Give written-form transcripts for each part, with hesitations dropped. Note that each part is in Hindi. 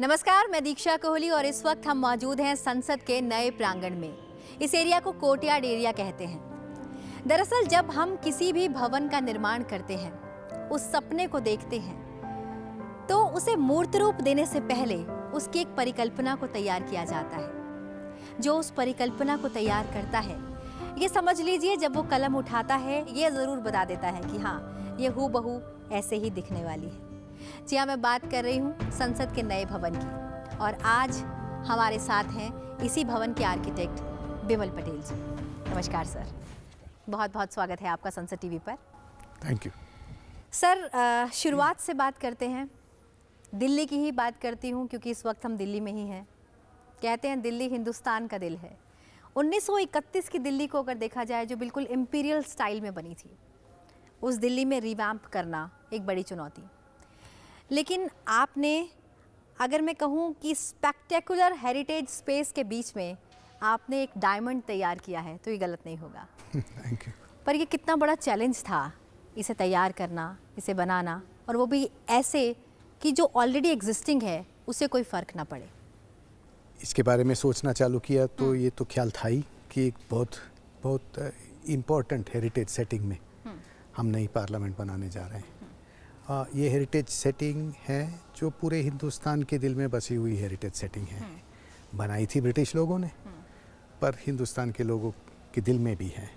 नमस्कार, मैं दीक्षा कोहली और इस वक्त हम मौजूद हैं संसद के नए प्रांगण में। इस एरिया को कोर्टयार्ड एरिया कहते हैं। दरअसल जब हम किसी भी भवन का निर्माण करते हैं, उस सपने को देखते हैं, तो उसे मूर्त रूप देने से पहले उसकी एक परिकल्पना को तैयार किया जाता है। जो उस परिकल्पना को तैयार करता है, ये समझ लीजिए जब वो कलम उठाता है, ये ज़रूर बता देता है कि हाँ, ये हूबहू ऐसे ही दिखने वाली है। जी हाँ, मैं बात कर रही हूँ संसद के नए भवन की और आज हमारे साथ हैं इसी भवन के आर्किटेक्ट बिमल पटेल जी। नमस्कार सर, बहुत बहुत स्वागत है आपका संसद टीवी पर। थैंक यू सर, शुरुआत से बात करते हैं। दिल्ली की ही बात करती हूँ क्योंकि इस वक्त हम दिल्ली में ही हैं। कहते हैं दिल्ली हिंदुस्तान का दिल है। 1931 की दिल्ली को अगर देखा जाए, जो बिल्कुल इम्पीरियल स्टाइल में बनी थी, उस दिल्ली में रिवैम्प करना एक बड़ी चुनौती। लेकिन आपने, अगर मैं कहूँ कि स्पेक्टेकुलर हेरिटेज स्पेस के बीच में आपने एक डायमंड तैयार किया है, तो ये गलत नहीं होगा। Thank you. पर ये कितना बड़ा चैलेंज था इसे तैयार करना, इसे बनाना, और वो भी ऐसे कि जो ऑलरेडी एग्जिस्टिंग है उसे कोई फ़र्क ना पड़े। इसके बारे में सोचना चालू किया तो ये तो ख्याल था ही कि एक बहुत इम्पोर्टेंट हेरिटेज सेटिंग में हम नई पार्लियामेंट बनाने जा रहे हैं। ये हेरिटेज सेटिंग है जो पूरे हिंदुस्तान के दिल में बसी हुई हेरिटेज सेटिंग है। बनाई थी ब्रिटिश लोगों ने, पर हिंदुस्तान के लोगों के दिल में भी है।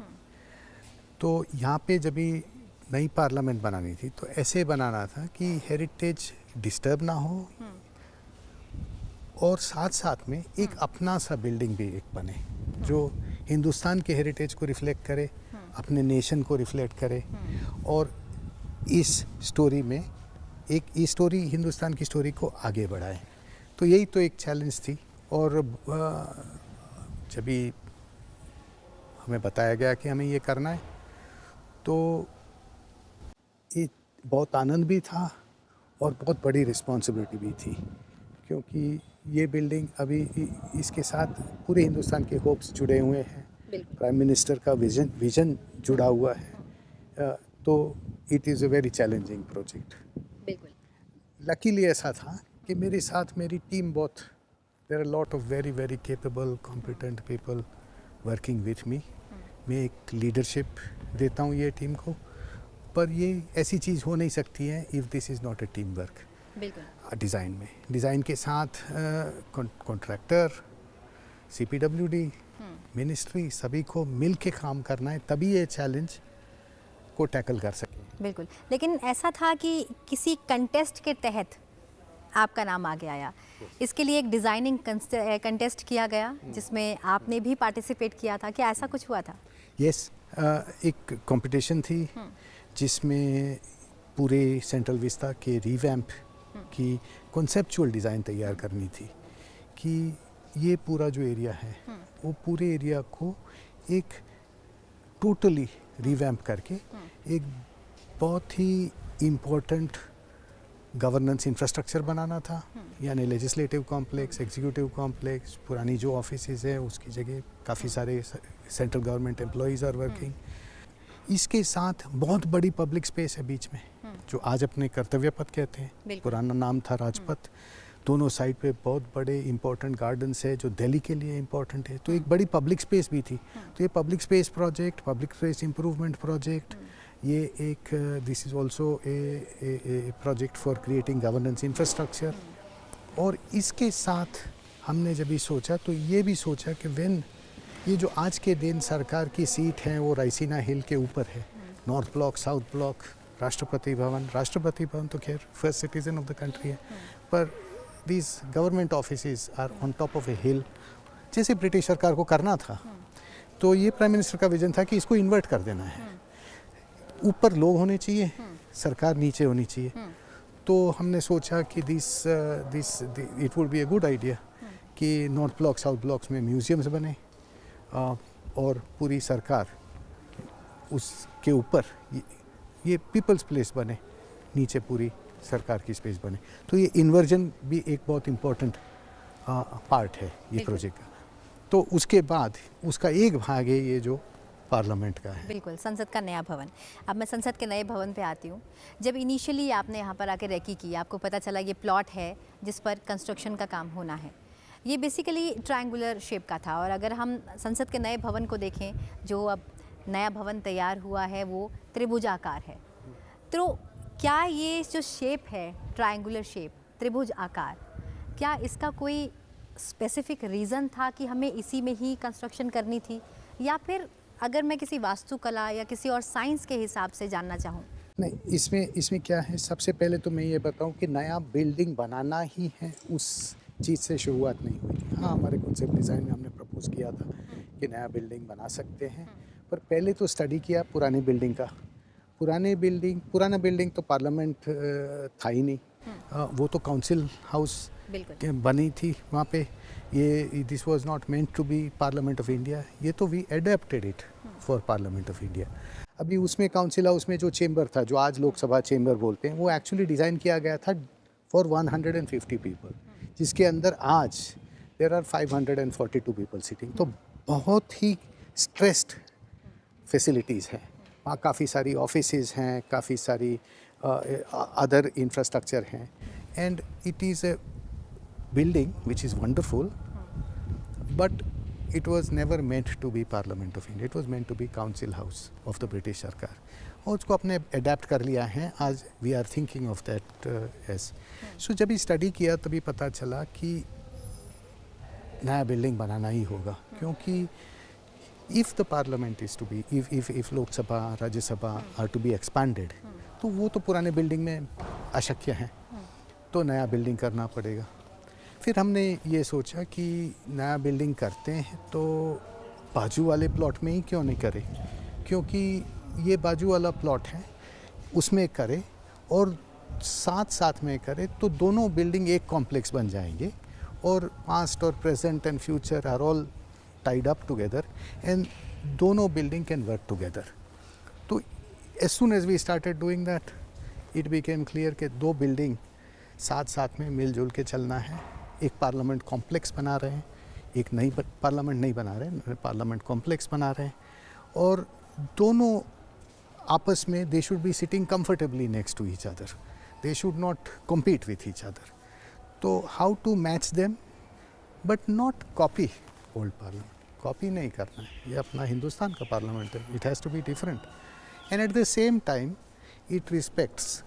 तो यहाँ पे जब भी नई पार्लियामेंट बनानी थी तो ऐसे बनाना था कि हेरिटेज डिस्टर्ब ना हो और साथ साथ में एक अपना सा बिल्डिंग भी एक बने जो हिंदुस्तान के हेरिटेज को रिफ्लेक्ट करे, अपने नेशन को रिफ्लेक्ट करे और इस स्टोरी में एक स्टोरी, हिंदुस्तान की स्टोरी को आगे बढ़ाए। तो यही तो एक चैलेंज थी। और जब भी हमें बताया गया कि हमें ये करना है तो ये बहुत आनंद भी था और बहुत बड़ी रिस्पॉन्सिबिलिटी भी थी, क्योंकि ये बिल्डिंग अभी इसके साथ पूरे हिंदुस्तान के होप्स जुड़े हुए हैं। प्राइम मिनिस्टर का विजन जुड़ा हुआ है। तो it is a very challenging project. बिल्कुल। लकीली ऐसा था कि मेरे साथ मेरी टीम बहुत, there are lot of very very capable competent people working with me. मैं एक लीडरशिप देता हूँ ये टीम को, पर ये ऐसी चीज़ हो नहीं सकती है if this is not a team work. बिल्कुल। डिज़ाइन में, डिज़ाइन के साथ कॉन्ट्रैक्टर, CPWD, मिनिस्ट्री, सभी को मिल के काम करना है, तभी ये चैलेंज को टैकल कर सकें। बिल्कुल। लेकिन ऐसा था कि किसी कंटेस्ट के तहत आपका नाम आगे आया। इसके लिए एक डिज़ाइनिंग कंटेस्ट किया गया जिसमें आपने भी पार्टिसिपेट किया था। क्या ऐसा कुछ हुआ था? यस, एक कंपटीशन थी जिसमें पूरे सेंट्रल विस्ता के रिवैम्प की कॉन्सेप्चुअल डिज़ाइन तैयार करनी थी कि ये पूरा जो एरिया है वो पूरे एरिया को एक टोटली रिवैम्प करके एक बहुत ही इम्पोर्टेंट गवर्नेंस इंफ्रास्ट्रक्चर बनाना था। यानी लेजिस्लेटिव कॉम्प्लेक्स, एग्जीक्यूटिव कॉम्प्लेक्स, पुरानी जो ऑफिसेज है उसकी जगह काफ़ी सारे central government employees are working. इसके साथ बहुत बड़ी पब्लिक स्पेस है बीच में, जो आज अपने कर्तव्य पथ कहते हैं, पुराना नाम था राजपथ। दोनों साइड पे बहुत बड़े इंपॉर्टेंट गार्डन्स है जो दिल्ली के लिए इंपॉर्टेंट है। तो एक बड़ी पब्लिक स्पेस भी थी। तो ये public space project, public space improvement project, ये एक this is also a project for creating governance infrastructure. और इसके साथ हमने जब ये सोचा तो ये भी सोचा कि व्हेन ये जो आज के दिन सरकार की सीट है वो रायसीना हिल के ऊपर है, north block, south block, Rashtrapati Bhavan तो खैर first citizen of the country है, पर these government offices are on top of a hill, जैसे ब्रिटिश सरकार को करना था। तो ये प्राइम मिनिस्टर का विजन था कि इसको इन्वर्ट कर देना है, ऊपर लोग होने चाहिए, सरकार नीचे होनी चाहिए। तो हमने सोचा कि this it would be a good idea कि नॉर्थ ब्लॉक, साउथ ब्लॉक्स में म्यूजियम्स बने और पूरी सरकार उसके ऊपर ये पीपल्स प्लेस बने, नीचे पूरी सरकार की स्पेस बने। तो ये इन्वर्जन भी एक बहुत इम्पोर्टेंट पार्ट है ये प्रोजेक्ट का। तो उसके बाद उसका एक भाग है ये जो पार्लियामेंट का है। बिल्कुल, संसद का नया भवन। अब मैं संसद के नए भवन पे आती हूँ। जब इनिशियली आपने यहाँ पर आके रेकी की, आपको पता चला ये प्लॉट है जिस पर कंस्ट्रक्शन का काम होना है। ये बेसिकली ट्रायंगुलर शेप का था, और अगर हम संसद के नए भवन को देखें, जो अब नया भवन तैयार हुआ है वो त्रिभुजाकार है। तो क्या ये जो शेप है, ट्रायंगुलर शेप, त्रिभुज आकार, क्या इसका कोई स्पेसिफिक रीज़न था कि हमें इसी में ही कंस्ट्रक्शन करनी थी, या फिर अगर मैं किसी वास्तुकला या किसी और साइंस के हिसाब से जानना चाहूँ? नहीं, इसमें क्या है, सबसे पहले तो मैं ये बताऊं कि नया बिल्डिंग बनाना ही है, उस चीज़ से शुरुआत नहीं हुई थी। हाँ, हमारे कॉन्सेप्ट डिज़ाइन में हमने प्रपोज किया था कि नया बिल्डिंग बना सकते हैं, पर पहले तो स्टडी किया पुरानी बिल्डिंग का। पुराना बिल्डिंग तो पार्लियामेंट था ही नहीं, वो तो काउंसिल हाउस बनी थी वहाँ पे। ये this was not meant to be parliament of India, ये तो we adapted it for parliament of India. अभी उसमें काउंसिल हाउस में जो चेंबर था, जो आज लोकसभा चेंबर बोलते हैं, वो एक्चुअली डिज़ाइन किया गया था फॉर 150 पीपल, जिसके अंदर आज देयर आर 542 पीपल सिटिंग। तो बहुत ही स्ट्रेस्ड फैसिलिटीज़ हैं वहाँ, काफ़ी सारी ऑफिसेज हैं, काफ़ी सारी अदर इंफ्रास्ट्रक्चर हैं, and it is a building which is wonderful, but it was never meant to be Parliament of India. It was meant to be Council House of the British सरकार, और उसको अपने अडेप्ट कर लिया है। आज we are thinking of that S. So जब स्टडी किया तभी पता चला कि नया बिल्डिंग बनाना ही होगा, क्योंकि if the parliament is to be, if Lok Sabha Rajya Sabha are to be expanded, तो वो तो पुराने बिल्डिंग में अशक्य है, तो नया बिल्डिंग करना पड़ेगा। फिर हमने ये सोचा कि नया बिल्डिंग करते हैं तो बाजू वाले प्लॉट में ही क्यों नहीं करें, क्योंकि ये बाजू वाला प्लॉट है उसमें करें और साथ साथ में करें, तो दोनों बिल्डिंग एक कॉम्प्लेक्स बन जाएंगे, और पास्ट और present and future are all tied up together, and दोनों बिल्डिंग कैन वर्क टुगेदर। तो as soon as we started doing that, it became clear कि दो बिल्डिंग साथ साथ में मिलजुल के चलना है। एक पार्लियामेंट कॉम्प्लेक्स बना रहे हैं, एक नई पार्लियामेंट नहीं बना रहे हैं, पार्लियामेंट कॉम्प्लेक्स बना रहे हैं, और दोनों आपस में they should be sitting comfortably next to each other, they should not compete with each other. तो how to match them, but not copy old parliament. Copy नहीं करना है, ये अपना हिंदुस्तान का पार्लियामेंट है, it has to be different, and at the same time it respects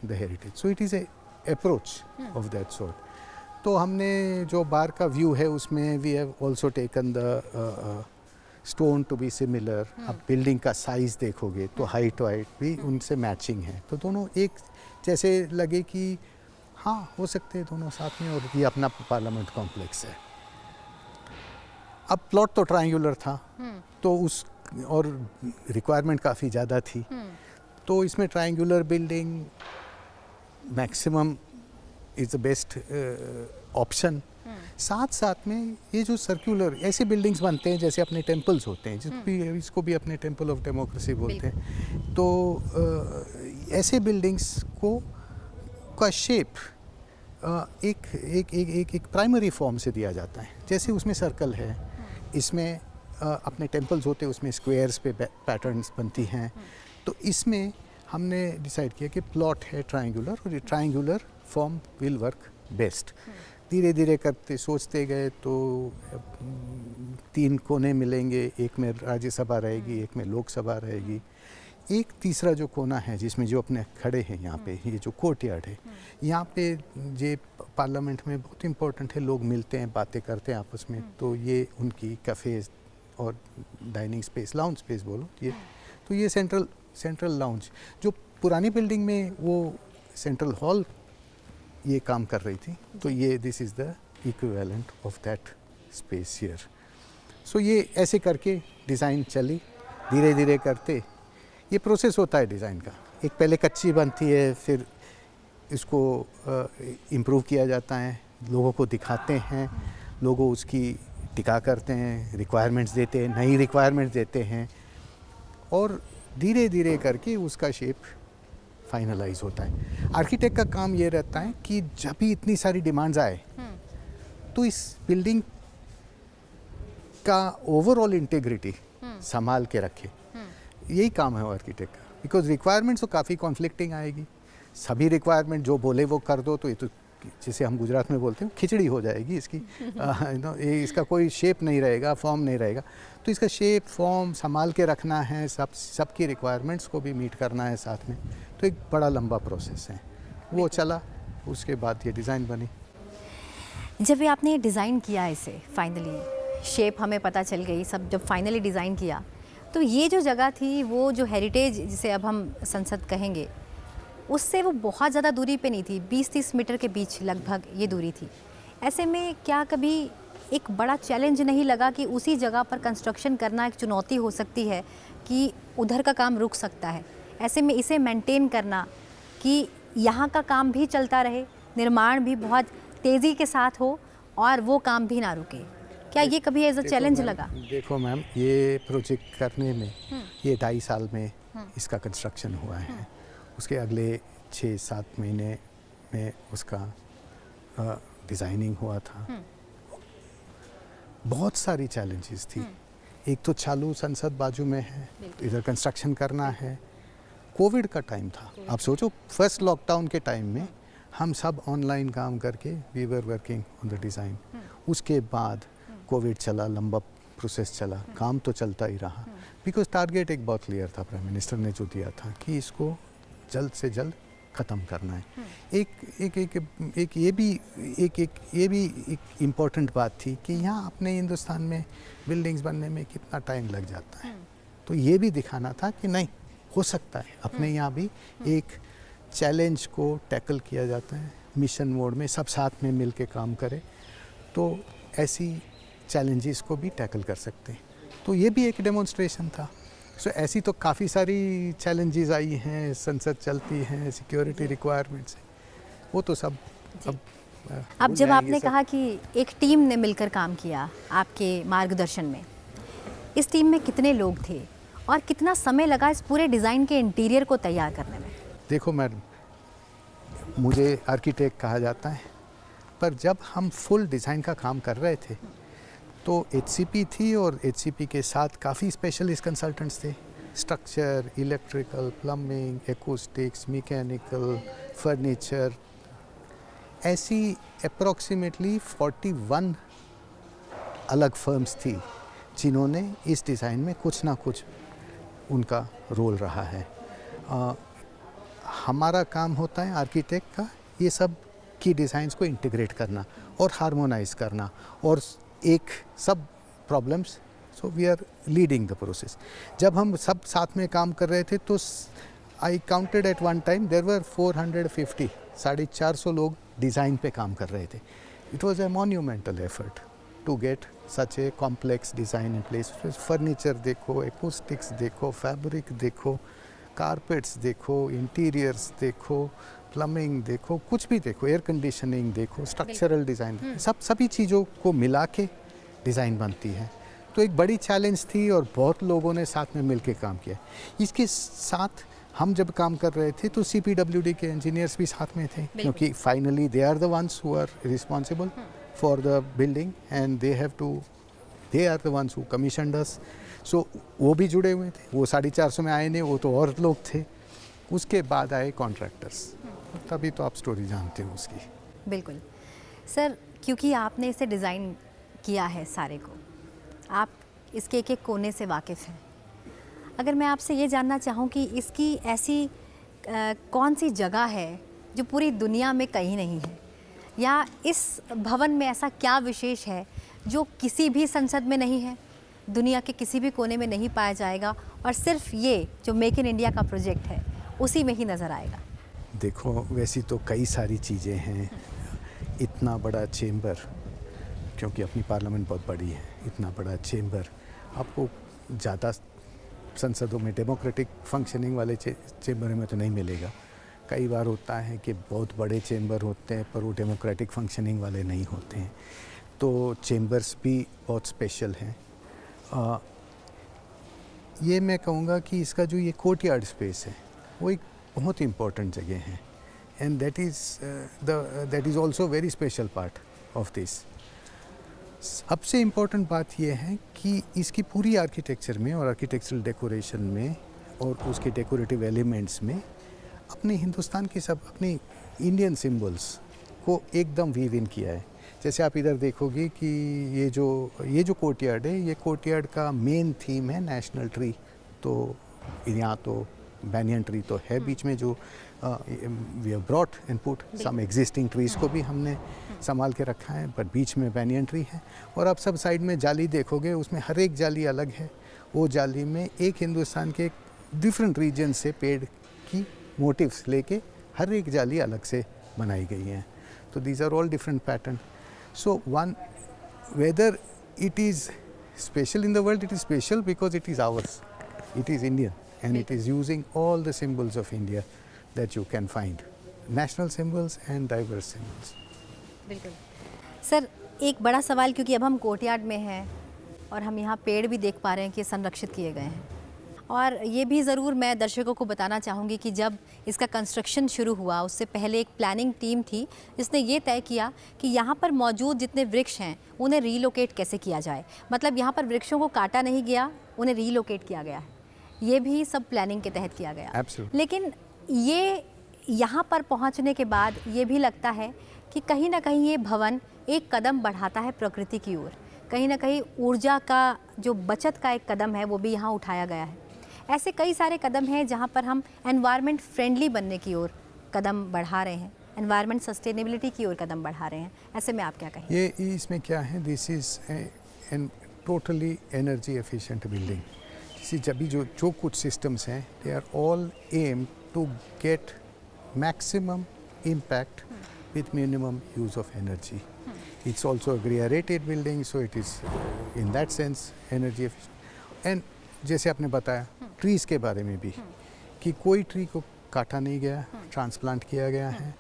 the heritage. So it is a approach of that sort. तो हमने जो बाहर का व्यू है उसमें we have also taken the stone to be similar. अब बिल्डिंग का साइज़ देखोगे तो हाइट वाइट भी उनसे मैचिंग है, तो दोनों एक जैसे लगे कि हाँ हो सकते हैं दोनों साथ में, और ये अपना पार्लियामेंट कॉम्प्लेक्स है। अब प्लॉट तो ट्रायंगुलर था, तो उस और रिक्वायरमेंट काफ़ी ज़्यादा थी, तो इसमें triangular building maximum is the best option. साथ साथ में ये जो सर्कुलर ऐसे बिल्डिंग्स बनते हैं जैसे अपने टेम्पल्स होते हैं, इसको भी अपने टेम्पल ऑफ डेमोक्रेसी बोलते हैं, तो ऐसे बिल्डिंग्स को का शेप एक एक एक एक एक प्राइमरी फॉर्म से दिया जाता है। जैसे उसमें सर्कल है, इसमें अपने टेम्पल्स होते हैं, उसमें स्क्वायर्स पे पैटर्न्स बनती हैं, तो इसमें हमने डिसाइड किया कि प्लॉट है ट्रायंगुलर, और ये triangular form will work best. धीरे धीरे करते सोचते गए तो 3 कोने मिलेंगे, एक में राज्यसभा रहेगी, एक में लोकसभा रहेगी, एक तीसरा जो कोना है जिसमें जो अपने खड़े हैं यहाँ पे, ये जो कोर्टयार्ड है, यहाँ पे ये पार्लियामेंट में बहुत इम्पोर्टेंट है, लोग मिलते हैं, बातें करते हैं आपस में, तो ये उनकी कैफ़ेज और डाइनिंग स्पेस, लाउंज स्पेस बोलो ये, तो ये सेंट्रल लाउंज जो पुरानी बिल्डिंग में वो सेंट्रल हॉल ये काम कर रही थी, तो ये this is the equivalent of that space here. So ये ऐसे करके डिज़ाइन चली, धीरे धीरे करते ये प्रोसेस होता है डिज़ाइन का। एक पहले कच्ची बनती है, फिर इसको इम्प्रूव किया जाता है, लोगों को दिखाते हैं, लोगों उसकी टिका करते हैं, रिक्वायरमेंट्स देते हैं, नई रिक्वायरमेंट्स देते हैं, और धीरे धीरे करके उसका शेप फाइनलाइज होता है। आर्किटेक्ट का काम ये रहता है कि जब भी इतनी सारी डिमांड्स आए तो इस बिल्डिंग का ओवरऑल इंटीग्रिटी संभाल के रखे, यही काम है आर्किटेक्ट का। बिकॉज रिक्वायरमेंट्स तो काफ़ी कॉन्फ्लिक्टिंग आएगी, सभी रिक्वायरमेंट जो बोले वो कर दो तो ये तो जैसे हम गुजरात में बोलते हैं खिचड़ी हो जाएगी इसकी। इसका कोई शेप नहीं रहेगा, फॉर्म नहीं रहेगा। तो इसका शेप फॉर्म संभाल के रखना है, सबकी रिक्वायरमेंट्स को भी मीट करना है साथ में। तो एक बड़ा लंबा प्रोसेस है, वो चला, उसके बाद ये डिज़ाइन बनी। जब ये आपने डिज़ाइन किया इसे फाइनली, शेप हमें पता चल गई, सब जब फाइनली डिज़ाइन किया, तो ये जो जगह थी वो जो हेरिटेज जिसे अब हम संसद कहेंगे, उससे वो बहुत ज़्यादा दूरी पे नहीं थी, 20-30 मीटर के बीच लगभग ये दूरी थी। ऐसे में क्या कभी एक बड़ा चैलेंज नहीं लगा कि उसी जगह पर कंस्ट्रक्शन करना एक चुनौती हो सकती है कि उधर का काम रुक सकता है? ऐसे में इसे मेंटेन करना कि यहाँ का काम भी चलता रहे, निर्माण भी बहुत तेज़ी के साथ हो और वो काम भी ना रुके, क्या ये कभी एज अ चैलेंज लगा? देखो मैम, ये प्रोजेक्ट करने में ये 2.5 साल में इसका कंस्ट्रक्शन हुआ है। उसके अगले 6-7 महीने में उसका डिज़ाइनिंग हुआ था। बहुत सारी चैलेंजेस थी। एक तो चालू संसद बाजू में है, इधर कंस्ट्रक्शन करना है, कोविड का टाइम था। आप सोचो, फर्स्ट लॉकडाउन के टाइम में हम सब ऑनलाइन काम करके we were working on the design. उसके बाद कोविड चला, लंबा प्रोसेस चला, काम तो चलता ही रहा। बिकॉज टारगेट एक बहुत क्लियर था, प्राइम मिनिस्टर ने जो दिया था कि इसको जल्द से जल्द ख़त्म करना है। एक ये भी एक इम्पॉर्टेंट बात थी कि यहाँ अपने हिंदुस्तान में बिल्डिंग्स बनने में कितना टाइम लग जाता है। तो ये भी दिखाना था कि नहीं, हो सकता है अपने यहाँ भी एक चैलेंज को टैकल किया जाता है, मिशन मोड में सब साथ में मिल के काम करें तो ऐसी चैलेंजेस को भी टैकल कर सकते हैं। तो ये भी एक डेमोन्स्ट्रेशन था। सो ऐसी तो काफ़ी सारी चैलेंजेस आई हैं, संसद चलती हैं, सिक्योरिटी रिक्वायरमेंट्स हैं, वो तो सब अब जब आपने कहा कि एक टीम ने मिलकर काम किया आपके मार्गदर्शन में, इस टीम में कितने लोग थे और कितना समय लगा इस पूरे डिज़ाइन के इंटीरियर को तैयार करने में? देखो मैडम, मुझे आर्किटेक्ट कहा जाता है, पर जब हम फुल डिज़ाइन का काम कर रहे थे तो HCP थी और HCP के साथ काफ़ी स्पेशलिस्ट कंसल्टेंट्स थे। Structure, electrical, plumbing, acoustics, mechanical, furniture, ऐसी अप्रॉक्सीमेटली 41 अलग फर्म्स थी जिन्होंने इस डिज़ाइन में कुछ ना कुछ उनका रोल रहा है। हमारा काम होता है आर्किटेक्ट का ये सब की डिज़ाइंस को इंटीग्रेट करना और हार्मोनाइज करना और एक सब problems. So we are leading the process. जब हम सब साथ में काम कर रहे थे तो I counted at one time there were 450, 450 लोग डिज़ाइन पे काम कर रहे थे। It was a monumental effort to get such a complex design in place. Furniture देखो, एकूस्टिक्स देखो, फैब्रिक देखो, कारपेट्स देखो, इंटीरियर्स देखो, प्लम्बिंग देखो, कुछ भी देखो, एयर कंडीशनिंग देखो, स्ट्रक्चरल डिज़ाइन, सभी चीज़ों को मिला के डिज़ाइन बनती है। तो एक बड़ी चैलेंज थी और बहुत लोगों ने साथ में मिलकर काम किया। इसके साथ हम जब काम कर रहे थे तो CPWD के इंजीनियर्स भी साथ में थे, क्योंकि finally they are the ones who are responsible for the building and they are the ones who commissioned us. So वो भी जुड़े हुए थे। वो 450 में आए नहीं, वो तो और लोग थे। उसके बाद आए कॉन्ट्रैक्टर्स, तभी तो आप स्टोरी जानते हो उसकी। बिल्कुल सर, क्योंकि आपने इसे डिज़ाइन किया है सारे को, आप इसके एक एक कोने से वाकिफ़ हैं। अगर मैं आपसे ये जानना चाहूँ कि इसकी ऐसी कौन सी जगह है जो पूरी दुनिया में कहीं नहीं है, या इस भवन में ऐसा क्या विशेष है जो किसी भी संसद में नहीं है, दुनिया के किसी भी कोने में नहीं पाया जाएगा और सिर्फ ये जो मेक इन इंडिया का प्रोजेक्ट है उसी में ही नज़र आएगा? देखो, वैसी तो कई सारी चीज़ें हैं। इतना बड़ा चेंबर, क्योंकि अपनी पार्लियामेंट बहुत बड़ी है, इतना बड़ा चेंबर आपको ज़्यादा संसदों में डेमोक्रेटिक फंक्शनिंग वाले चेंबर में तो नहीं मिलेगा। कई बार होता है कि बहुत बड़े चेंबर होते हैं पर वो डेमोक्रेटिक फंक्शनिंग वाले नहीं होते हैं, तो चेंबर्स भी बहुत स्पेशल हैं। ये मैं कहूँगा कि इसका जो ये कोर्टयार्ड स्पेस है वो एक बहुत इम्पोर्टेंट जगह है, and that is also very special part of this. सबसे इम्पोर्टेंट बात यह है कि इसकी पूरी आर्किटेक्चर में और आर्किटेक्चरल डेकोरेशन में और उसके डेकोरेटिव एलिमेंट्स में अपने हिंदुस्तान के सब अपने इंडियन सिंबल्स को एकदम वीव इन किया है। जैसे आप इधर देखोगे कि ये जो कोर्टयार्ड है, ये कोर्टयार्ड का मेन थीम है नेशनल ट्री। तो यहाँ तो बैनियन ट्री तो है बीच में, जो we have brought and put some existing trees को भी हमने संभाल के रखा है, पर बीच में बैनियन ट्री है। और आप सब साइड में जाली देखोगे, उसमें हर एक जाली अलग है। वो जाली में एक हिंदुस्तान के डिफरेंट रीजन से पेड़ की मोटिव्स लेके हर एक जाली अलग से बनाई गई हैं। तो these are all different pattern. So one whether it is special in the world, it is special because it is ours, it is Indian and it is using all the symbols of India that you can find, national symbols and diverse symbols. बिल्कुल सर, एक बड़ा सवाल, क्योंकि अब हम कोर्टयार्ड में हैं और हम यहाँ पेड़ भी देख पा रहे हैं कि संरक्षित किए गए हैं। और ये भी ज़रूर मैं दर्शकों को बताना चाहूँगी कि जब इसका कंस्ट्रक्शन शुरू हुआ उससे पहले एक प्लानिंग टीम थी जिसने ये तय किया कि यहाँ पर मौजूद जितने वृक्ष हैं उन्हें रीलोकेट कैसे किया जाए। मतलब यहाँ पर वृक्षों को काटा नहीं गया, उन्हें रीलोकेट किया गया है। ये भी सब प्लानिंग के तहत किया गया। Absolutely. लेकिन ये यहाँ पर पहुँचने के बाद ये भी लगता है कि कहीं ना कहीं ये भवन एक कदम बढ़ाता है प्रकृति की ओर। कहीं ना कहीं ऊर्जा का जो बचत का एक कदम है वो भी यहाँ उठाया गया है। ऐसे कई सारे कदम हैं जहाँ पर हम एनवायरनमेंट फ्रेंडली बनने की ओर कदम बढ़ा रहे हैं, एनवायरनमेंट सस्टेनेबिलिटी की ओर कदम बढ़ा रहे हैं। ऐसे में आप क्या कहें? ये इसमें क्या है, this is an totally energy efficient building. जब भी जो कुछ सिस्टम्स हैं, they are all aim to get maximum impact with minimum use of energy. It's also a green rated building, so it is in that sense energy efficient. And जैसे आपने बताया ट्रीज़ के बारे में भी कि कोई ट्री को काटा नहीं गया, ट्रांसप्लांट किया गया है।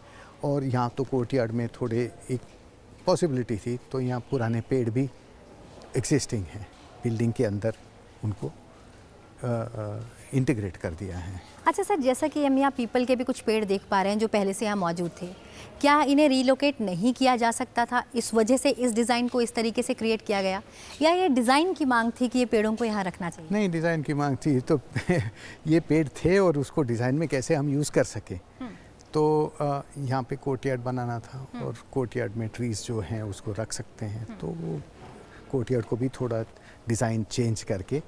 और यहाँ तो कोर्टयार्ड में थोड़े एक पॉसिबिलिटी थी, तो यहाँ पुराने पेड़ भी एग्जिस्टिंग हैं बिल्डिंग के अंदर, उनको इंटीग्रेट कर दिया है। अच्छा सर, जैसा कि हम यहाँ पीपल के भी कुछ पेड़ देख पा रहे हैं जो पहले से यहाँ मौजूद थे, क्या इन्हें रीलोकेट नहीं किया जा सकता था? इस वजह से इस डिज़ाइन को इस तरीके से क्रिएट किया गया, या ये डिज़ाइन की मांग थी कि ये पेड़ों को यहाँ रखना चाहिए? नहीं, डिज़ाइन की मांग थी तो ये पेड़ थे और उसको डिज़ाइन में कैसे हम यूज़ कर सके। तो यहाँ पे कोर्टयार्ड बनाना था और कोर्टयार्ड में ट्रीज़ जो हैं उसको रख सकते हैं, तो वो कोर्टयार्ड को भी थोड़ा डिज़ाइन चेंज करके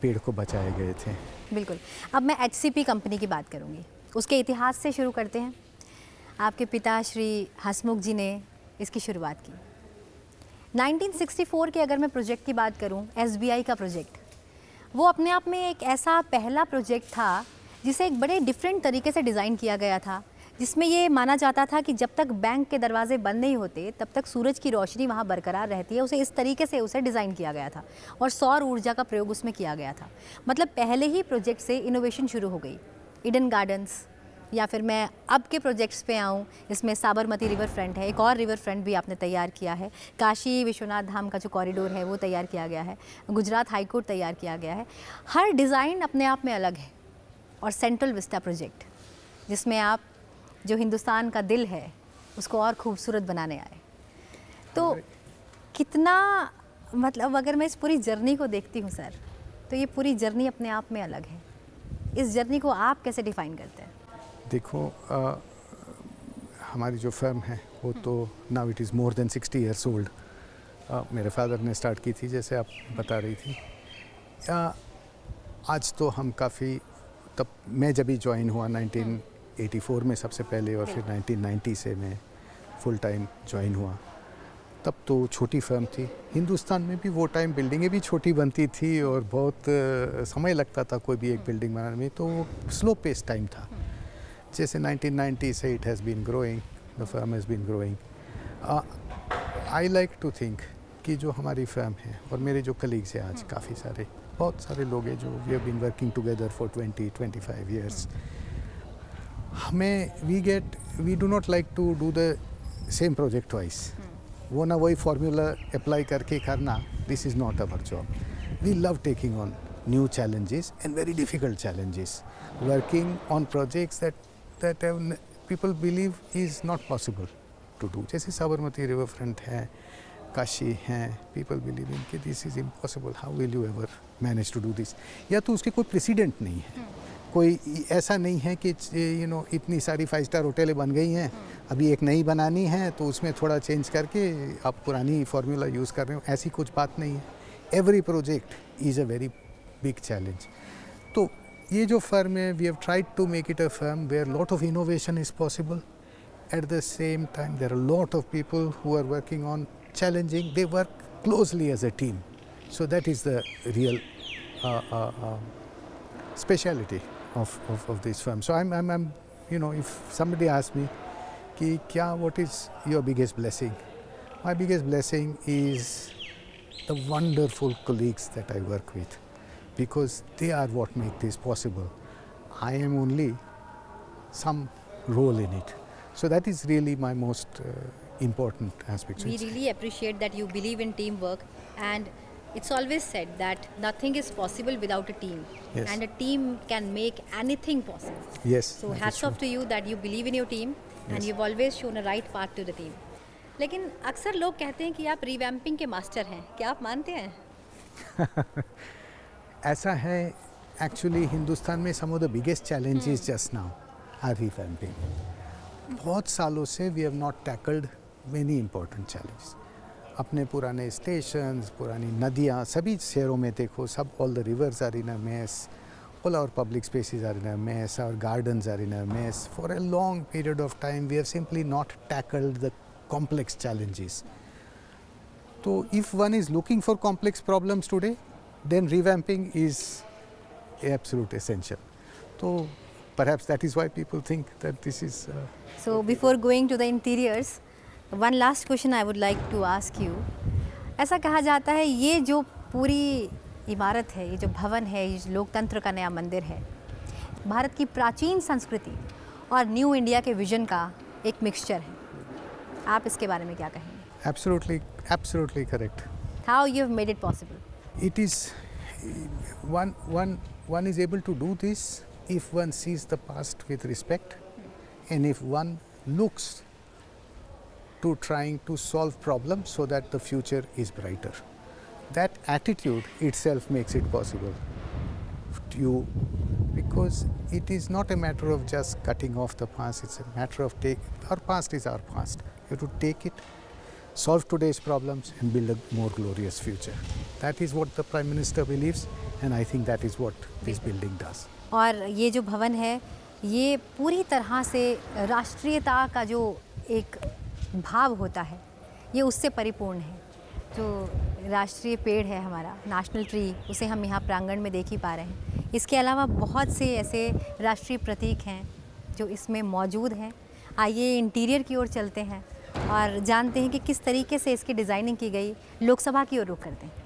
पेड़ को बचाए गए थे। बिल्कुल। अब मैं HCP कंपनी की बात करूंगी, उसके इतिहास से शुरू करते हैं। आपके पिता श्री हसमुख जी ने इसकी शुरुआत की 1964 के। अगर मैं प्रोजेक्ट की बात करूं, SBI का प्रोजेक्ट, वो अपने आप में एक ऐसा पहला प्रोजेक्ट था जिसे एक बड़े डिफरेंट तरीके से डिज़ाइन किया गया था, जिसमें ये माना जाता था कि जब तक बैंक के दरवाजे बंद नहीं होते तब तक सूरज की रोशनी वहाँ बरकरार रहती है। उसे इस तरीके से उसे डिज़ाइन किया गया था और सौर ऊर्जा का प्रयोग उसमें किया गया था। मतलब पहले ही प्रोजेक्ट से इनोवेशन शुरू हो गई। ईडन गार्डन्स, या फिर मैं अब के प्रोजेक्ट्स पे आऊँ, इसमें साबरमती रिवर फ्रंट है, एक और रिवर फ्रंट भी आपने तैयार किया है। काशी विश्वनाथ धाम का जो कॉरिडोर है वो तैयार किया गया है। गुजरात हाई कोर्ट तैयार किया गया है। हर डिज़ाइन अपने आप में अलग है। और सेंट्रल विस्टा प्रोजेक्ट, जिसमें आप जो हिंदुस्तान का दिल है उसको और खूबसूरत बनाने आए, तो कितना, मतलब अगर मैं इस पूरी जर्नी को देखती हूँ सर, तो ये पूरी जर्नी अपने आप में अलग है। इस जर्नी को आप कैसे डिफ़ाइन करते हैं? देखो, हमारी जो फर्म है वो तो now it is more than 60 years old. मेरे फादर ने स्टार्ट की थी, जैसे आप बता रही थी। आज तो हम काफ़ी, तब मैं जब भी ज्वाइन हुआ 1984 में सबसे पहले, और फिर 1990 से मैं फुल टाइम ज्वाइन हुआ, तब तो छोटी फर्म थी। हिंदुस्तान में भी वो टाइम बिल्डिंगें भी छोटी बनती थी और बहुत समय लगता था कोई भी एक बिल्डिंग बनाने में, तो वो स्लो पेस टाइम था। जैसे 1990 से it has been growing, the firm has been growing. I like to think कि जो हमारी फर्म है और मेरे जो कलीग्स हैं आज काफ़ी सारे, बहुत सारे लोग हैं जो we have been working together for 20-25 years. हमें we do not like to do the same project twice. वो ना वही फार्मूला अप्लाई करके करना, this is not our job. We love taking on new challenges and very difficult challenges, working on projects that people believe is not possible to do. जैसे साबरमती रिवर फ्रंट है, काशी हैं, पीपल बिलीव इन कि this is impossible, how will you ever manage to do this, या तो उसके कोई प्रेसिडेंट नहीं है, कोई ऐसा नहीं है कि इतनी सारी 5 स्टार होटलें बन गई हैं, अभी एक नई बनानी है तो उसमें थोड़ा चेंज करके आप पुरानी फार्मूला यूज़ कर रहे हो, ऐसी कुछ बात नहीं है। Every project is a very big challenge. तो ये जो फर्म है, we have tried to make it a firm where lot of innovation is possible. At the same time, there are a lot of people who are working on challenging. They work closely as a team. So that is the real speciality of this firm. So I'm if somebody asks me, what is your biggest blessing? My biggest blessing is the wonderful colleagues that I work with, because they are what make this possible. I am only some role in it. So that is really my most important aspect. We really appreciate that you believe in teamwork, and it's always said that nothing is possible without a team. Yes. And a team can make anything possible. Yes. So that is hats off true. to you that you believe in your team, and Yes. you've always shown a right path to the team. लेकिन अक्सर लोग कहते हैं कि आप रिवैम्पिंग के मास्टर हैं, क्या आप मानते हैं? ऐसा है, एक्चुअली हिंदुस्तान में some of the biggest challenges just now are revamping. बहुत सालों से we have not tackled many important challenges. अपने पुराने स्टेशंस, पुरानी नदियाँ, सभी शहरों में देखो, सब all the rivers are in a mess, all our public spaces are in a mess, our gardens are in a mess. For a long period of time we have simply not tackled the complex challenges. तो if one is looking for complex problems today, then revamping is absolute essential. तो perhaps that is why people think that this is So before going to the interiors, one last question I would like to ask you. ऐसा कहा जाता है ये जो पूरी इमारत है, ये जो भवन है, ये जो लोकतंत्र का नया मंदिर है, भारत की प्राचीन संस्कृति और न्यू इंडिया के विजन का एक मिक्सचर है। आप इसके बारे में क्या कहेंगे? absolutely correct. How you have made it possible? It is one is able to do this if one sees the past with respect, and if one looks to trying to solve problems so that the future is brighter. That attitude itself makes it possible to you, because it is not a matter of just cutting off the past, it's a matter of our past is our past. You have to take it, solve today's problems and build a more glorious future. That is what the Prime Minister believes, and I think that is what this building does. और ये जो भवन है, ये पूरी तरह से राष्ट्रीयता का जो एक भाव होता है, ये उससे परिपूर्ण है। जो राष्ट्रीय पेड़ है हमारा, नेशनल ट्री, उसे हम यहाँ प्रांगण में देख ही पा रहे हैं। इसके अलावा बहुत से ऐसे राष्ट्रीय प्रतीक हैं जो इसमें मौजूद हैं। आइए इंटीरियर की ओर चलते हैं और जानते हैं कि किस तरीके से इसकी डिज़ाइनिंग की गई। लोकसभा की ओर रुख करते हैं।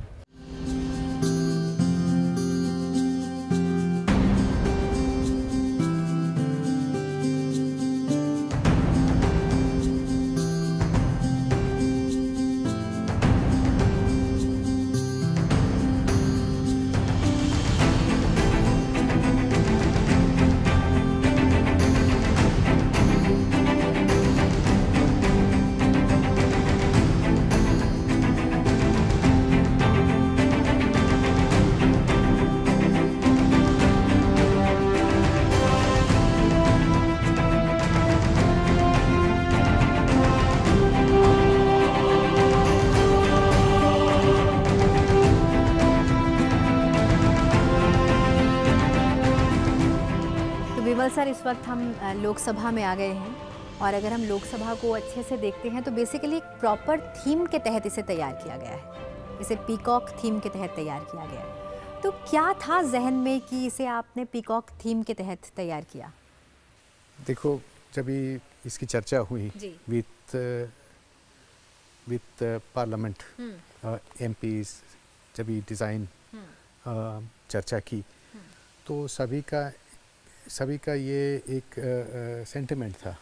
विमल सर, इस वक्त हम लोकसभा में आ गए हैं, और अगर हम लोकसभा को अच्छे से देखते हैं तो बेसिकली एक प्रॉपर थीम के तहत इसे तैयार किया गया है। इसे पीकॉक थीम के तहत तैयार किया गया है। तो क्या था जहन में कि इसे आपने पीकॉक थीम के तहत तैयार किया? देखो, जब इसकी चर्चा हुई विथ पार्लियामेंट एमपीज, जब ये डिज़ाइन चर्चा की, तो सभी का ये एक सेंटिमेंट था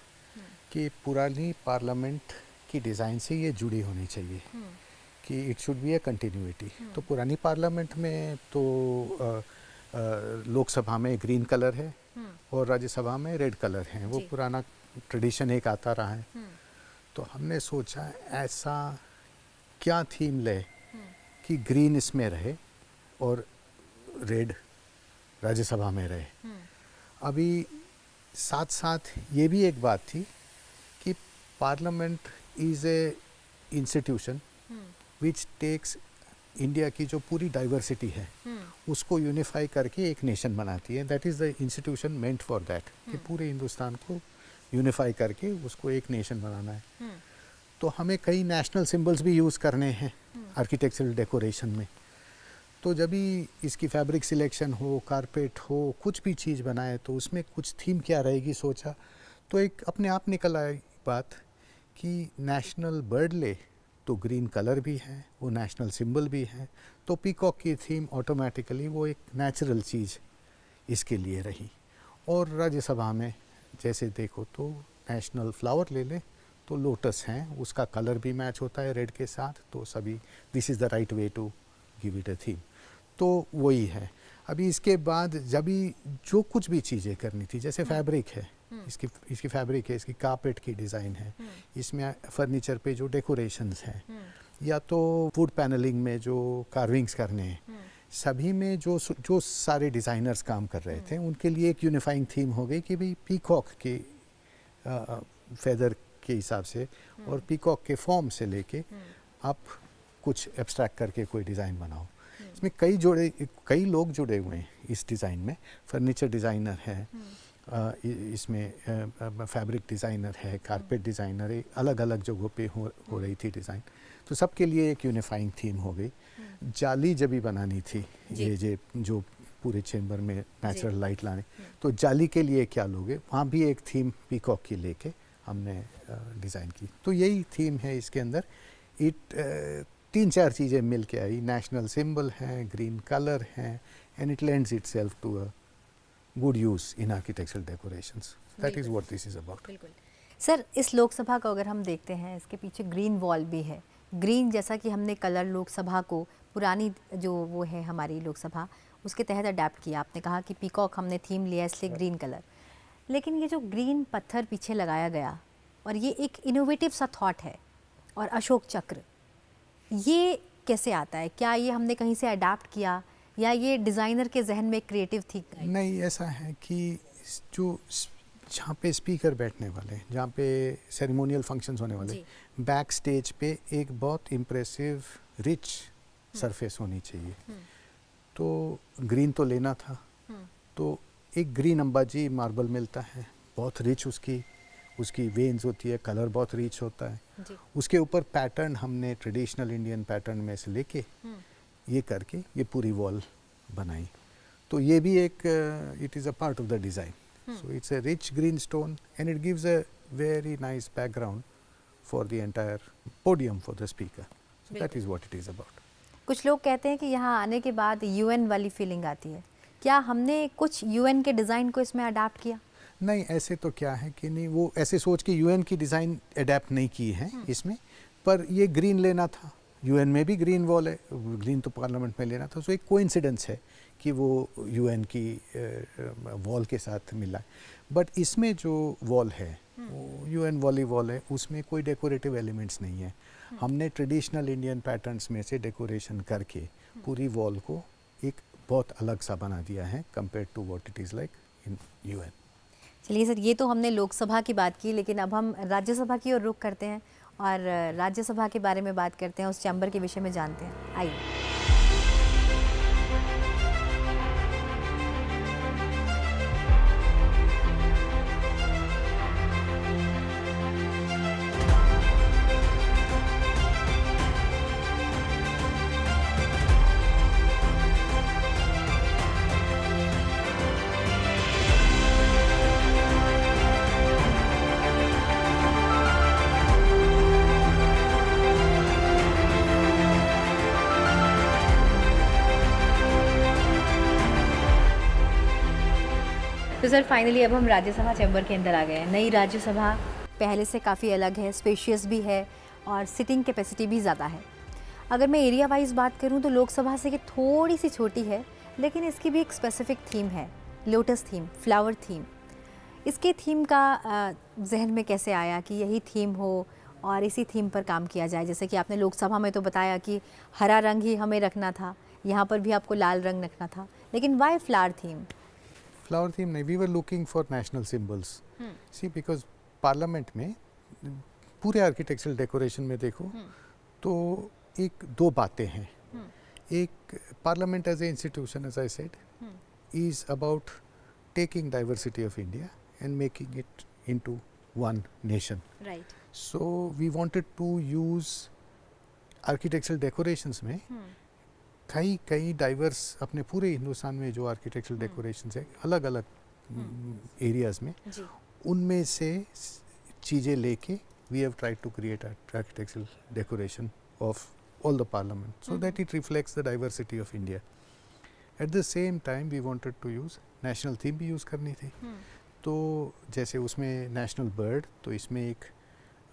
कि पुरानी पार्लियामेंट की डिज़ाइन से ये जुड़ी होनी चाहिए, कि it should be A continuity. तो पुरानी पार्लियामेंट में तो लोकसभा में ग्रीन कलर है और राज्यसभा में रेड कलर है, वो पुराना ट्रेडिशन एक आता रहा है। तो हमने सोचा ऐसा क्या थीम ले कि ग्रीन इसमें रहे और रेड राज्यसभा में रहे। अभी साथ साथ ये भी एक बात थी कि parliament is a institution which takes India की जो पूरी डाइवर्सिटी है उसको यूनिफाई करके एक नेशन बनाती है। That is the institution meant for that, कि पूरे हिंदुस्तान को यूनिफाई करके उसको एक नेशन बनाना है। तो हमें कई नेशनल सिंबल्स भी यूज़ करने हैं आर्किटेक्चरल डेकोरेशन में। तो जब भी इसकी फैब्रिक सिलेक्शन हो, कारपेट हो, कुछ भी चीज़ बनाए तो उसमें कुछ थीम क्या रहेगी सोचा, तो एक अपने आप निकल आई बात कि नेशनल बर्ड ले तो ग्रीन कलर भी है, वो नेशनल सिंबल भी है, तो पीकॉक की थीम ऑटोमेटिकली वो एक नेचुरल चीज़ इसके लिए रही। और राज्यसभा में जैसे देखो तो नेशनल फ्लावर ले ले तो लोटस हैं, उसका कलर भी मैच होता है रेड के साथ, तो सभी this is the right way to give it a theme. तो वही है। अभी इसके बाद जब भी जो कुछ भी चीज़ें करनी थी, जैसे फैब्रिक है, इसकी फैब्रिक है, इसकी कारपेट की डिज़ाइन है, इसमें फर्नीचर पे जो डेकोरेशंस हैं, या तो वुड पैनलिंग में जो कार्विंग्स करने हैं, सभी में जो सारे डिज़ाइनर्स काम कर रहे थे उनके लिए एक यूनिफाइंग थीम हो गई कि भाई पीकॉक के फेदर के हिसाब से और पीकॉक के फॉर्म से लेके आप कुछ एब्स्ट्रैक्ट करके कोई डिज़ाइन बनाओ। इसमें कई लोग जुड़े हुए हैं इस डिज़ाइन में। फर्नीचर डिज़ाइनर है, इसमें फैब्रिक डिज़ाइनर है, कारपेट डिज़ाइनर है, अलग अलग जगहों पे हो रही थी डिज़ाइन। तो सबके लिए एक यूनिफाइंग थीम हो गई। जाली जब भी बनानी थी, ये जो पूरे चेंबर में नेचुरल लाइट लाने, तो जाली के लिए क्या लोगे, वहाँ भी एक थीम पीकॉक की लेके हमने डिज़ाइन की। तो यही थीम है इसके अंदर। तीन चार चीज़ें मिल के आई, नेशनल सिंबल है, ग्रीन कलर है, and it lends itself to a good use in architectural decorations. That is what this is about. बिल्कुल सर, इस लोकसभा को अगर हम देखते हैं, इसके पीछे ग्रीन वॉल भी है। ग्रीन जैसा कि हमने कलर लोकसभा को, पुरानी जो वो है हमारी लोकसभा, उसके तहत अडेप्ट किया। आपने कहा कि पीकॉक हमने थीम लिया इसलिए ग्रीन कलर, लेकिन ये जो ग्रीन पत्थर पीछे लगाया गया और ये एक इनोवेटिव सा थॉट है, और अशोक चक्र, ये कैसे आता है? क्या ये हमने कहीं से अडेप्ट किया या ये डिज़ाइनर के जहन में क्रिएटिव थी? नहीं, ऐसा है कि जो जहाँ पे स्पीकर बैठने वाले, जहाँ पे सेरेमोनियल फंक्शंस होने वाले, बैक स्टेज पे एक बहुत इम्प्रेसिव रिच सरफेस होनी चाहिए। तो ग्रीन तो लेना था, तो एक ग्रीन अंबाजी मार्बल मिलता है, बहुत रिच उसकी वेन्स होती है, कलर बहुत रिच होता है। उसके ऊपर पैटर्न हमने ट्रेडिशनल इंडियन पैटर्न में से लेके ये करके ये पूरी वॉल बनाई। तो ये भी एक it is a part of the design. So it's a rich green stone and it gives a very nice background for the entire podium for the speaker. So that is what it is about. कुछ लोग कहते हैं कि यहाँ आने के बाद यूएन वाली फीलिंग आती है। क्या हमने कुछ यूएन के डिज़ाइन को इसमें अडेप्ट किया? नहीं, ऐसे तो क्या है कि नहीं, वो ऐसे सोच के यूएन की डिज़ाइन अडेप्ट नहीं की है इसमें, पर ये ग्रीन लेना था। यूएन में भी ग्रीन वॉल है, ग्रीन तो पार्लियामेंट में लेना था। सो एक कोइंसिडेंस है कि वो यूएन की वॉल के साथ मिला है। बट इसमें जो वॉल है वो यूएन वाली वॉल है, उसमें कोई डेकोरेटिव एलिमेंट्स नहीं है। हमने ट्रेडिशनल इंडियन पैटर्न्स में से डेकोरेशन करके पूरी वॉल को एक बहुत अलग सा बना दिया है compare to what it is like in UN. चलिए सर, ये तो हमने लोकसभा की बात की, लेकिन अब हम राज्यसभा की ओर रुख करते हैं और राज्यसभा के बारे में बात करते हैं, उस चैम्बर के विषय में जानते हैं। आइए। तो सर फाइनली अब हम राज्यसभा चैम्बर के अंदर आ गए हैं। नई राज्यसभा पहले से काफ़ी अलग है, स्पेशियस भी है और सिटिंग कैपेसिटी भी ज़्यादा है। अगर मैं एरिया वाइज बात करूं तो लोकसभा से ये थोड़ी सी छोटी है, लेकिन इसकी भी एक स्पेसिफिक थीम है, लोटस थीम, फ्लावर थीम। इसके थीम का जहन में कैसे आया कि यही थीम हो और इसी थीम पर काम किया जाए? जैसे कि आपने लोकसभा में तो बताया कि हरा रंग ही हमें रखना था, यहाँ पर भी आपको लाल रंग रखना था, लेकिन why flower theme? Flower theme नहीं, we were looking for national symbols. See because parliament में पूरे आर्किटेक्चरल डेकोरेशन में देखो तो एक दो बातें हैं। एक, parliament as a institution, as I said, is about taking diversity of India and making it into one nation. Right. So we wanted to use architectural decorations में कई डाइवर्स, अपने पूरे हिंदुस्तान में जो आर्किटेक्चरल डेकोरेशंस है अलग अलग एरियाज में, जी। उनमें से चीज़ें लेके we have tried to create architectural decoration of all the parliament so that it reflects the diversity of India. At the same time we wanted to use national theme भी यूज़ करनी थी। तो जैसे उसमें नेशनल बर्ड, तो इसमें एक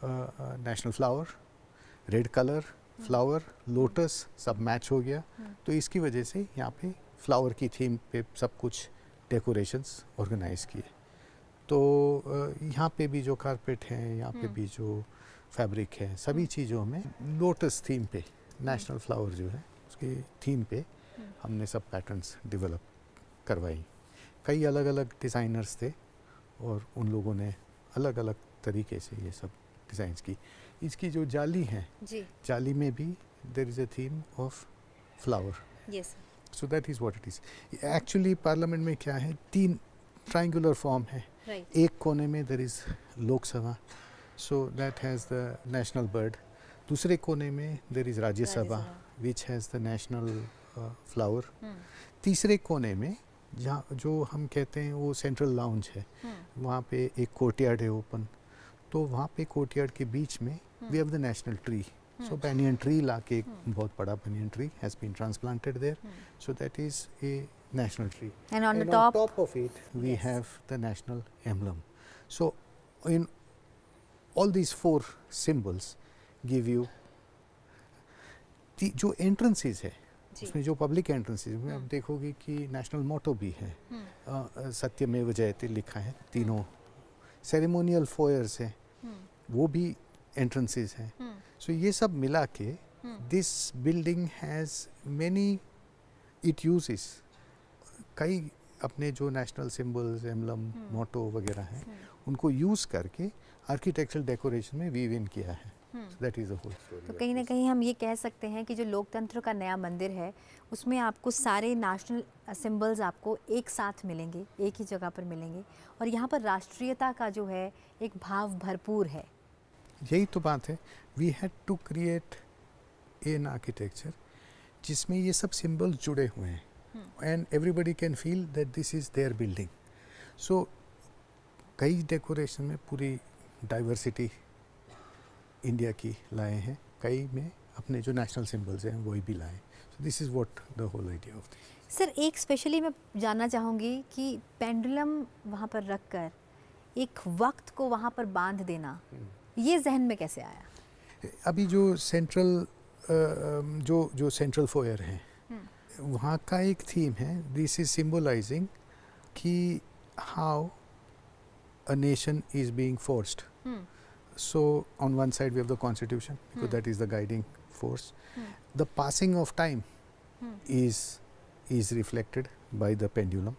national flower, red colour flower, lotus सब मैच हो गया। तो इसकी वजह से यहाँ पे फ्लावर की थीम पे सब कुछ डेकोरेशंस ऑर्गेनाइज किए। तो यहाँ पे भी जो कारपेट है, यहाँ पे भी जो फैब्रिक है, सभी चीज़ों में लोटस थीम पे, नेशनल फ्लावर जो है उसकी थीम पे हमने सब पैटर्न्स डेवलप करवाई। कई अलग अलग डिज़ाइनर्स थे और उन लोगों ने अलग अलग तरीके से ये सब डिज़ाइंस की। इसकी जो जाली है, जी। जाली में भी there is a theme of flower. Yes. So that is what it is. Actually parliament में क्या है, 3 ट्रायंगुलर फॉर्म है। राइट। एक कोने में there is Lok Sabha, so that has the national bird. दूसरे कोने में there is Rajya Sabha which has the national flower. तीसरे कोने में जहाँ जो हम कहते हैं वो सेंट्रल लाउंज है, वहाँ पे एक कोर्टयार्ड है ओपन, तो वहाँ पे कोर्टयार्ड के बीच में we have the national tree. So banyan tree लाके, एक बहुत बड़ा banyan tree has been transplanted there, so that is a national tree. And on And the top, of it we yes, have the national emblem. So in all these 4 symbols give you जो entrances है, उसमें जो पब्लिक एंट्रेंसेज में आप देखोगे कि नेशनल मोटो भी है, सत्यमेव जयते लिखा है, तीनों सेरेमोनियल फोयर्स है, वो भी एंट्रेंसेज हैं। सो ये सब मिला के this building has many, it uses कई अपने जो नेशनल सिंबल्स, एम्बलम, मोटो वगैरह हैं, उनको यूज़ करके आर्किटेक्चरल डेकोरेशन में वीव इन किया है। That is the whole story. तो कहीं ना कहीं हम ये कह सकते हैं कि जो लोकतंत्र का नया मंदिर है उसमें आपको सारे नेशनल सिंबल्स आपको एक साथ मिलेंगे, एक ही जगह पर मिलेंगे, और यहाँ पर राष्ट्रीयता का जो है एक भाव भरपूर है। यही तो बात है, we had to create an architecture जिसमें ये सब सिंबल्स जुड़े हुए हैं and everybody can feel that this is their building. So कई डेकोरेशन में पूरी डाइवर्सिटी इंडिया की लाए हैं, कई में अपने जो नेशनल सिंबल्स हैं वही भी लाए। So this is what the whole idea of this. Sir, एक स्पेशली मैं जानना चाहूँगी कि पेंडुलम वहाँ पर रखकर एक वक्त को वहाँ पर बांध देना, ये जहन में कैसे आया? अभी जो सेंट्रल जो सेंट्रल फोयर है, वहाँ का एक थीम है, दिस इज सिंबलाइजिंग कि how a nation is being forced. So on one side we have the constitution, because that is the guiding force. The passing of time is reflected by the pendulum.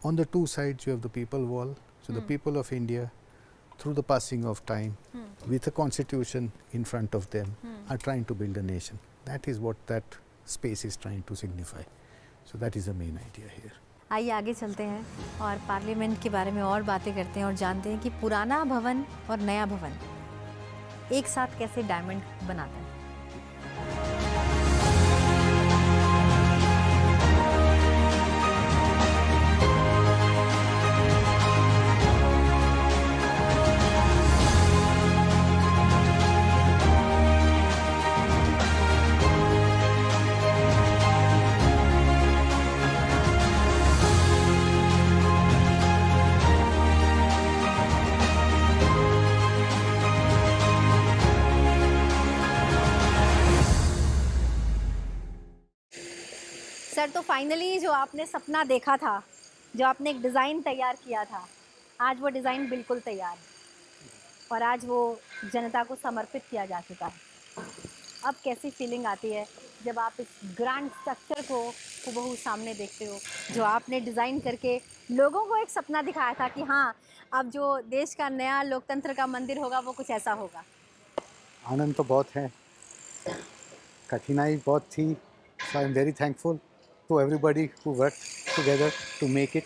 On the two sides you have the people wall. So the people of India, through the passing of time, with a constitution in front of them, are trying to build a nation. That is what that space is trying to signify. So that is the main idea here. आइए आगे चलते हैं और पार्लियामेंट के बारे में और बातें करते हैं और जानते हैं कि पुराना भवन और नया भवन एक साथ कैसे डायमंड बनाते हैं। सर, तो फाइनली जो आपने सपना देखा था, जो आपने एक डिज़ाइन तैयार किया था, आज वो डिज़ाइन बिल्कुल तैयार है। और आज वो जनता को समर्पित किया जा चुका है। अब कैसी फीलिंग आती है जब आप इस ग्रैंड स्ट्रक्चर को हूबहू सामने देखते हो, जो आपने डिज़ाइन करके लोगों को एक सपना दिखाया था कि हाँ, अब जो देश का नया लोकतंत्र का मंदिर होगा वो कुछ ऐसा होगा। आनंद तो बहुत है, कठिनाई बहुत थी, so I am very thankful to everybody who worked together to make it.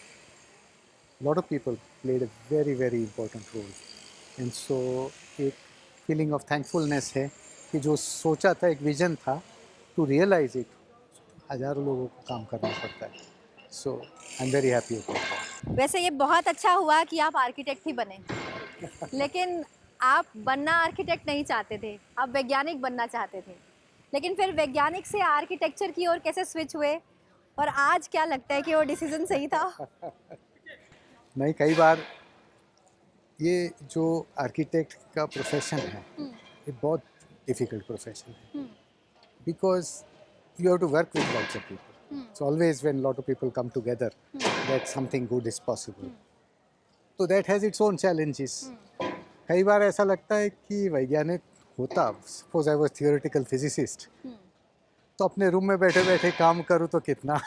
Lot of people played a very very important role, and so एक फीलिंग ऑफ थैंकफुलनेस है कि जो सोचा था, एक विजन था, टू रियलाइज इट हज़ारों लोगों को काम करना पड़ता है। So I am very happy about that. वैसे ये बहुत अच्छा हुआ कि आप आर्किटेक्ट ही बने, लेकिन आप बनना आर्किटेक्ट नहीं चाहते थे, आप वैज्ञानिक बनना चाहते थे। लेकिन फिर वैज्ञानिक से आर्किटेक्चर की ओर कैसे स्विच हुए, और आज क्या लगता है कि वो डिसीजन सही था? नहीं, कई बार ये जो आर्किटेक्ट का प्रोफेशन है, ये बहुत डिफ़िकल्ट प्रोफेशन है, because you have to work with lots of people. So always when lot of people come together, that something good is possible. So that has its own challenges. कई बार ऐसा लगता है कि वैज्ञानिक होता, suppose I was theoretical physicist, तो अपने रूम में बैठे बैठे काम करूँ तो कितना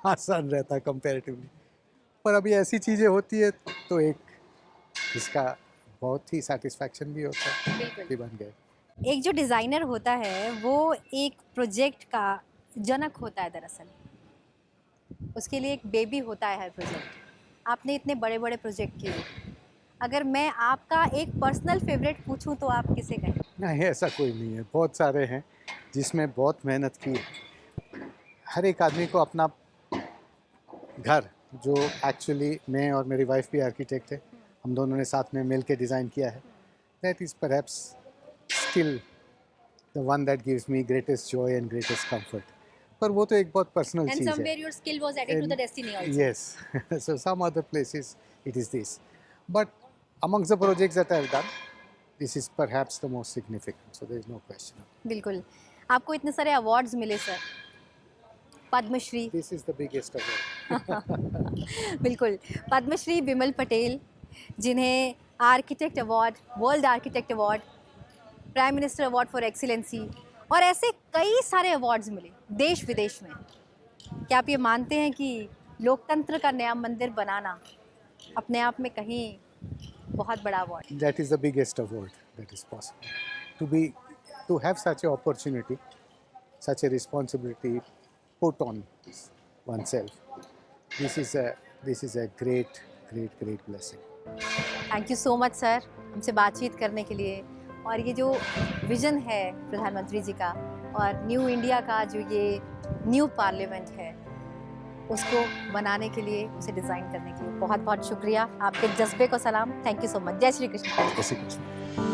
आसान रहता है comparatively. पर अभी ऐसी चीज़ें होती है तो एक इसका बहुत ही satisfaction भी होता है बिल्कुल। कि बन गए। एक जो डिज़ाइनर होता है वो एक प्रोजेक्ट का जनक होता है दरअसल, उसके लिए एक बेबी होता है हर प्रोजेक्ट। आपने इतने बड़े बड़े प्रोजेक्ट किए, अगर मैं आपका एक पर्सनल फेवरेट पूछूं तो आप किसे कहें? नहीं, ऐसा कोई नहीं है, बहुत सारे हैं जिसमें बहुत मेहनत की है। हर एक आदमी को अपना घर, जो एक्चुअली मैं और मेरी वाइफ भी आर्किटेक्ट है, हम दोनों ने साथ में मिल के डिज़ाइन किया है, that is perhaps still the one that gives me greatest Joy and greatest comfort. पर वो तो एक बहुत पर्सनल And चीज़ है। somewhere your skill was added to the destiny also. Yes, so some other places it is this, but amongst the projects that I have done, this is perhaps the most significant, so there is no question. बिल्कुल। आपको इतने सारे अवार्ड्स मिले sir, Padma Shri. This is the biggest award. बिल्कुल, पद्मश्री विमल पटेल, जिन्हें architect award, world architect award, prime minister award for excellency और ऐसे कई सारे अवार्ड्स मिले देश विदेश में। क्या आप ये मानते हैं कि लोकतंत्र का नया मंदिर बनाना अपने आप में कहीं बहुत बड़ा award? That is the biggest award that is possible. To have such an opportunity, such a responsibility put on oneself, this is a great blessing. Thank you so much sir, हमसे बातचीत करने के लिए। और ये जो विज़न है प्रधानमंत्री जी का और न्यू इंडिया का जो ये न्यू पार्लियामेंट है, उसको बनाने के लिए, उसे डिज़ाइन करने के लिए बहुत बहुत शुक्रिया। आपके जज्बे को सलाम। Thank you so much. जय श्री कृष्ण। जय श्री कृष्ण।